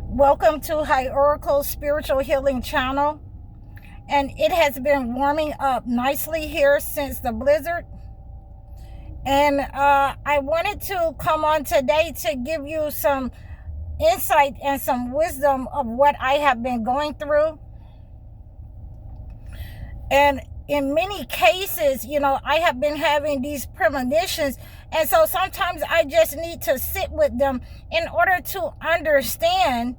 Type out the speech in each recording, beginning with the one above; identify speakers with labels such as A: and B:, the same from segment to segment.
A: Welcome to High Oracle Spiritual Healing Channel. And it has been warming up nicely here since the blizzard. And I wanted to come on today to give you some insight and some wisdom of what I have been going through. And in many cases, I have been having these premonitions. And so sometimes I just need to sit with them in order to understand,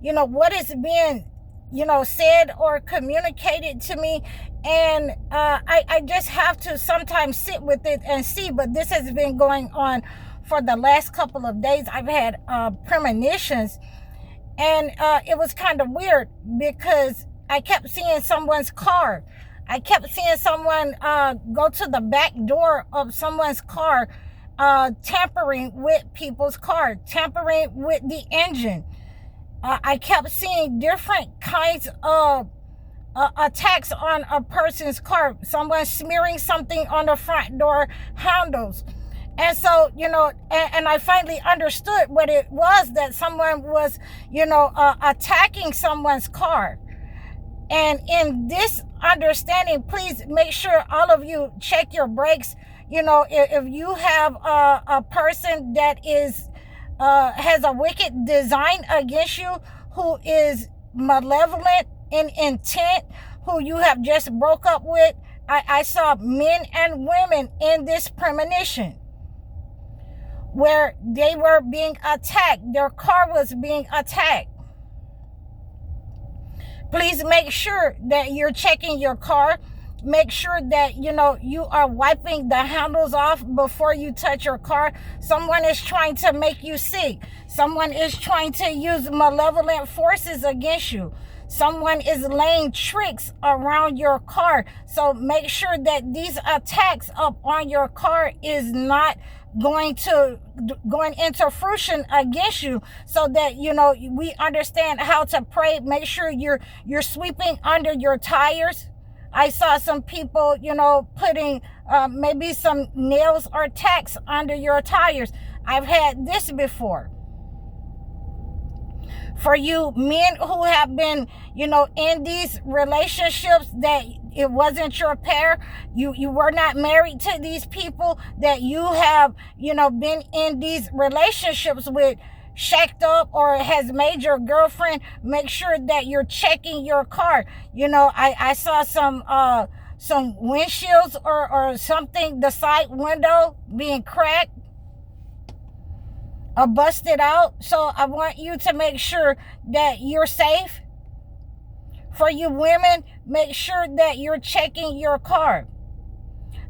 A: what is being, said or communicated to me. And I just have to sometimes sit with it and see. But this has been going on for the last couple of days. I've had premonitions. And it was kind of weird because I kept seeing someone's car. I kept seeing someone go to the back door of someone's car, tampering with people's car, tampering with the engine. I kept seeing different kinds of attacks on a person's car. Someone smearing something on the front door handles. And so, and I finally understood what it was, that someone was, attacking someone's car. And in this understanding, please make sure all of you check your brakes. If you have a person that is has a wicked design against you, who is malevolent in intent, who you have just broke up with. I saw men and women in this premonition where they were being attacked. Their car was being attacked. Please make sure that you're checking your car. Make sure that, you are wiping the handles off before you touch your car. Someone is trying to make you sick. Someone is trying to use malevolent forces against you. Someone is laying tricks around your car. So make sure that these attacks up on your car is not going into fruition against you, so that we understand how to pray. Make sure you're sweeping under your tires. I saw some people, putting maybe some nails or tacks under your tires. I've had this before. For you men who have been, in these relationships that it wasn't your pair, you were not married to these people, that you have, been in these relationships with, shacked up, or has made your girlfriend, make sure that you're checking your car. I saw some windshields or something, the side window being cracked or busted out. So I want you to make sure that you're safe. For you women, make sure that you're checking your car.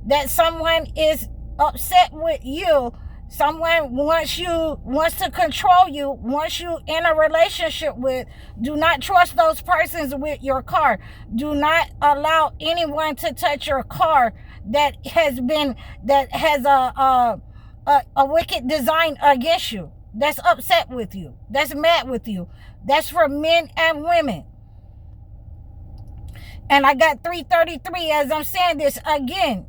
A: That someone is upset with you. Someone wants to control you, wants you in a relationship with. Do not trust those persons with your car. Do not allow anyone to touch your car that has a wicked design against you. That's upset with you. That's mad with you. That's for men and women. And I got 333 as I'm saying this again.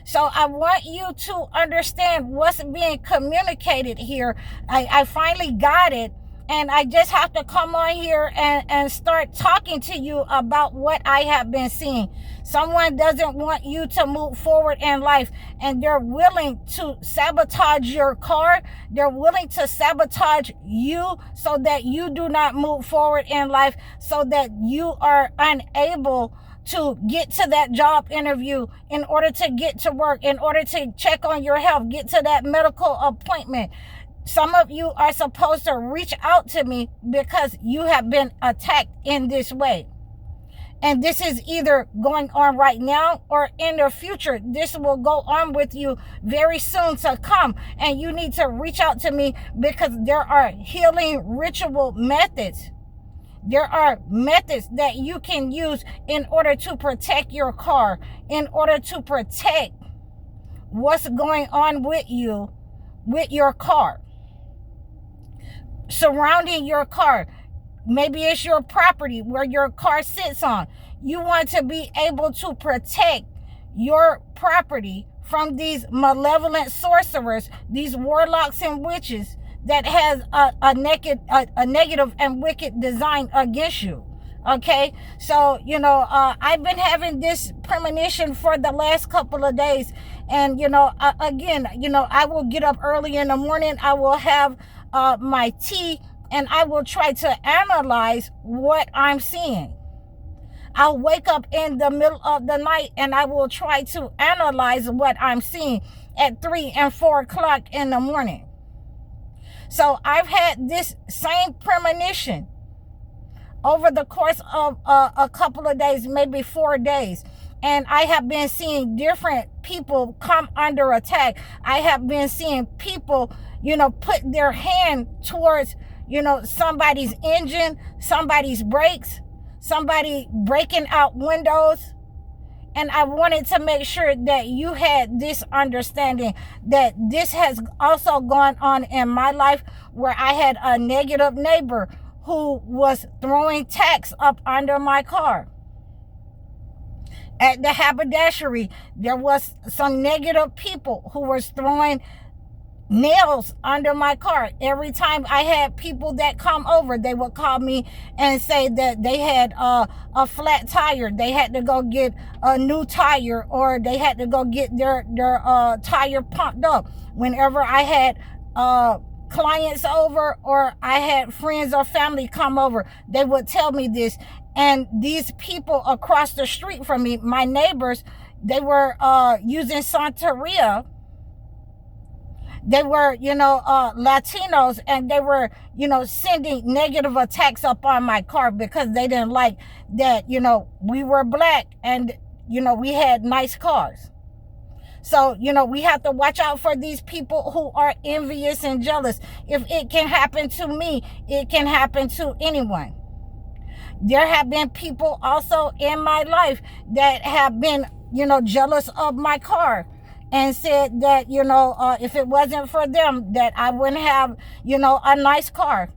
A: So I want you to understand what's being communicated here. I finally got it. And I just have to come on here and start talking to you about what I have been seeing. Someone doesn't want you to move forward in life, and they're willing to sabotage your car. They're willing to sabotage you so that you do not move forward in life, so that you are unable to get to that job interview, in order to get to work, in order to check on your health, get to that medical appointment. Some of you are supposed to reach out to me because you have been attacked in this way. And this is either going on right now or in the future. This will go on with you very soon to come. And you need to reach out to me because there are healing ritual methods. There are methods that you can use in order to protect your car, in order to protect what's going on with you, with your car. Surrounding your car. Maybe it's your property where your car sits on. You want to be able to protect your property from these malevolent sorcerers, these warlocks and witches that has a negative and wicked design against you. Okay, so I've been having this premonition for the last couple of days, and again, I will get up early in the morning. I will have my tea, and I will try to analyze what I'm seeing. I'll wake up in the middle of the night and I will try to analyze what I'm seeing at 3 and 4 o'clock in the morning. So I've had this same premonition over the course of a couple of days, maybe 4 days. And I have been seeing different people come under attack. I have been seeing people, put their hand towards, somebody's engine, somebody's brakes, somebody breaking out windows. And I wanted to make sure that you had this understanding that this has also gone on in my life, where I had a negative neighbor who was throwing tacks up under my car. At the haberdashery, there was some negative people who was throwing nails under my car. Every time I had people that come over, they would call me and say that they had a flat tire. They had to go get a new tire, or they had to go get their tire pumped up. Whenever I had clients over, or I had friends or family come over, they would tell me this. And these people across the street from me, my neighbors, they were using Santeria. They were, Latinos, and they were, sending negative attacks up on my car because they didn't like that, we were black and, we had nice cars. So, we have to watch out for these people who are envious and jealous. If it can happen to me, it can happen to anyone. There have been people also in my life that have been, jealous of my car, and said that, if it wasn't for them, that I wouldn't have, a nice car.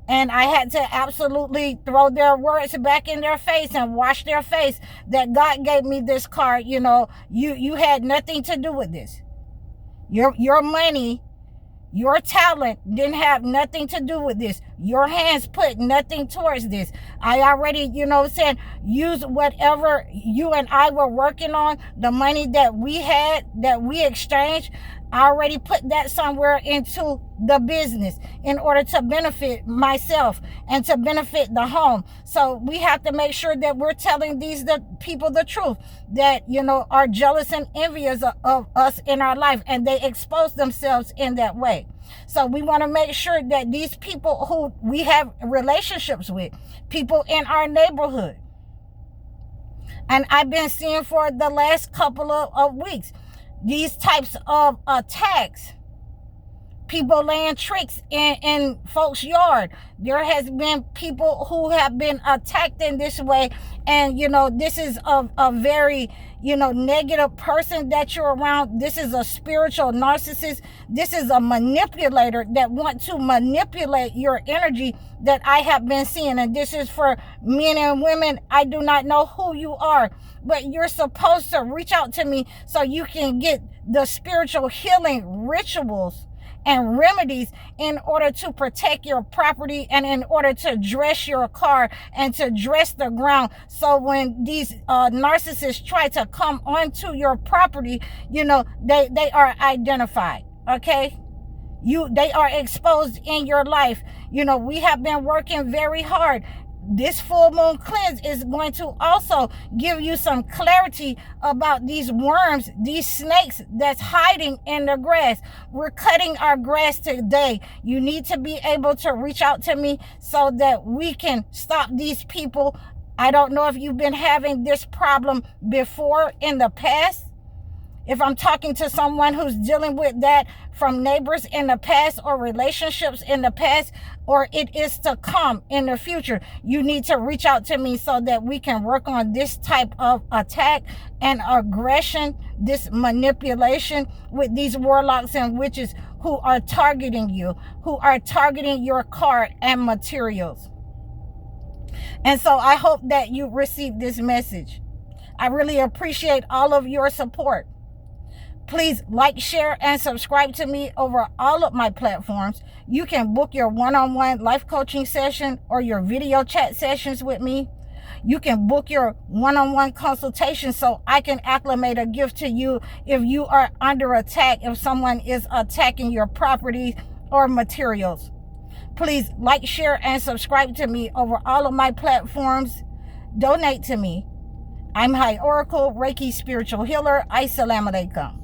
A: And I had to absolutely throw their words back in their face and wash their face that God gave me this car. You had nothing to do with this. Your money, your talent didn't have nothing to do with this. Your hands put nothing towards this. I already, said, use whatever you and I were working on, the money that we had, that we exchanged. I already put that somewhere into the business in order to benefit myself and to benefit the home. So we have to make sure that we're telling the people the truth, that, are jealous and envious of us in our life, and they expose themselves in that way. So we want to make sure that these people who we have relationships with, people in our neighborhood, and I've been seeing for the last couple of weeks, these types of attacks, people laying tricks in folks' yard. There has been people who have been attacked in this way. And, this is a very, negative person that you're around. This is a spiritual narcissist. This is a manipulator that wants to manipulate your energy that I have been seeing. And this is for men and women. I do not know who you are, but you're supposed to reach out to me so you can get the spiritual healing rituals and remedies in order to protect your property, and in order to dress your car and to dress the ground. So when these narcissists try to come onto your property, they are identified. Okay? They are exposed in your life. We have been working very hard. This full moon cleanse is going to also give you some clarity about these worms, these snakes that's hiding in the grass. We're cutting our grass today. You need to be able to reach out to me so that we can stop these people. I don't know if you've been having this problem before in the past. If I'm talking to someone who's dealing with that from neighbors in the past, or relationships in the past, or it is to come in the future, you need to reach out to me so that we can work on this type of attack and aggression, this manipulation with these warlocks and witches who are targeting you, who are targeting your car and materials. And so I hope that you receive this message. I really appreciate all of your support. Please like, share, and subscribe to me over all of my platforms. You can book your one-on-one life coaching session or your video chat sessions with me. You can book your one-on-one consultation so I can acclimate a gift to you if you are under attack, if someone is attacking your property or materials. Please like, share, and subscribe to me over all of my platforms. Donate to me. I'm High Oracle, Reiki Spiritual Healer. Assalamu alaikum.